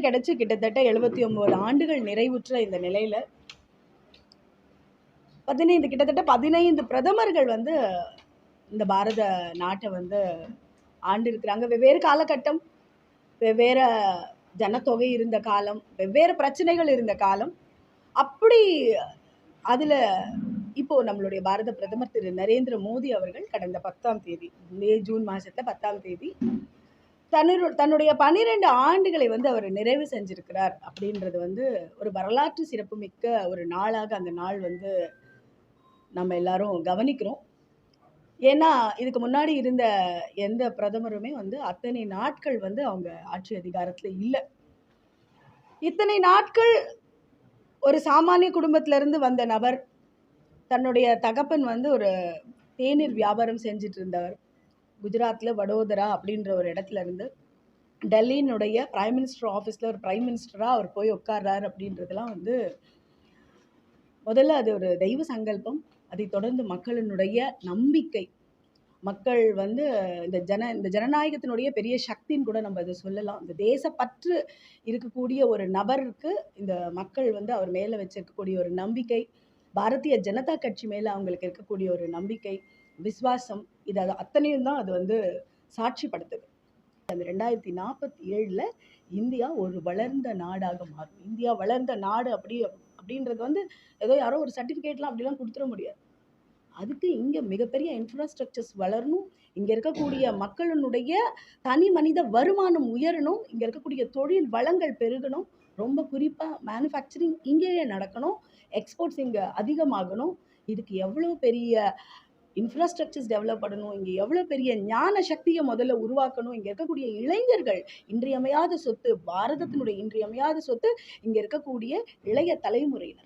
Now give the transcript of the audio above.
கிடைச்சு கிட்டத்தட்ட 79 ஆண்டுகள் நிறைவுற்ற இந்த நிலையில கிட்டத்தட்ட 15 பிரதமர்கள் வந்து இந்த பாரத நாட்டை வந்து ஆண்டு இருக்கிறாங்க. வெவ்வேறு காலகட்டம், வெவ்வேறு ஜனத்தொகை இருந்த காலம், வெவ்வேறு பிரச்சனைகள் இருந்த காலம். அப்படி அதுல இப்போ நம்மளுடைய பாரத பிரதமர் திரு நரேந்திர மோடி அவர்கள் கடந்த 10ஆம் தேதி, ஜூன் மாசத்துல 10ஆம் தேதி தன்னுடைய 12 ஆண்டுகளை வந்து அவர் நிறைவு செஞ்சிருக்கிறார். அப்படின்றது வந்து ஒரு வரலாற்று சிறப்புமிக்க ஒரு நாளாக அந்த நாள் வந்து நம்ம எல்லாரும் கவனிக்கிறோம். ஏன்னா இதுக்கு முன்னாடி இருந்த எந்த பிரதமருமே வந்து அத்தனை நாட்கள் வந்து அவங்க ஆட்சி அதிகாரத்துல இல்லை. இத்தனை நாட்கள் ஒரு சாமானிய குடும்பத்துல இருந்து வந்த நபர், தன்னுடைய தகப்பன் வந்து ஒரு தேநீர் வியாபாரம் செஞ்சுட்டு இருந்தவர். குஜராத்ல வடோதரா அப்படின்ற ஒரு இடத்துல இருந்து டெல்லியினுடைய பிரைம் மினிஸ்டர் ஆஃபீஸில் ஒரு பிரைம் மினிஸ்டராக அவர் போய் உட்கார்றாரு அப்படின்றதுலாம் வந்து முதல்ல அது ஒரு தெய்வ சங்கல்பம். அதை தொடர்ந்து மக்களினுடைய நம்பிக்கை, மக்கள் வந்து இந்த ஜனநாயகத்தினுடைய பெரிய சக்தின்னு கூட நம்ம அதை சொல்லலாம். இந்த தேசப்பற்று இருக்கக்கூடிய ஒரு நபருக்கு இந்த மக்கள் வந்து அவர் மேலே வச்சிருக்கக்கூடிய ஒரு நம்பிக்கை, பாரதிய ஜனதா கட்சி மேலே அவங்களுக்கு இருக்கக்கூடிய ஒரு நம்பிக்கை, விசுவாசம், இது அத்தனையும் தான் அது வந்து சாட்சிப்படுத்துது. அந்த 2047 இந்தியா ஒரு வளர்ந்த நாடாக மாறும். இந்தியா வளர்ந்த நாடு அப்படின்றது வந்து ஏதோ யாரோ ஒரு சர்டிஃபிகேட்லாம் அப்படிலாம் கொடுத்துட முடியாது. அதுக்கு இங்கே மிகப்பெரிய இன்ஃப்ராஸ்ட்ரக்சர்ஸ் வளரணும், இங்கே இருக்கக்கூடிய மக்களினுடைய தனி மனித வருமானம் உயரணும், இங்கே இருக்கக்கூடிய தொழில் வளங்கள் பெருகணும், ரொம்ப குறிப்பாக மேனுஃபேக்சரிங் இங்கேயே நடக்கணும், எக்ஸ்போர்ட்ஸ் இங்கே அதிகமாகணும். இதுக்கு எவ்வளோ பெரிய இன்ஃப்ராஸ்ட்ரக்சர்ஸ் டெவலப் பண்ணணும், இங்கே எவ்வளோ பெரிய ஞான சக்தியை முதல்ல உருவாக்கணும். இங்கே இருக்கக்கூடிய இளைஞர்கள் இன்றியமையாத சொத்து, பாரதத்தினுடைய இன்றியமையாத சொத்து இங்கே இருக்கக்கூடிய இளைய தலைமுறையினர்.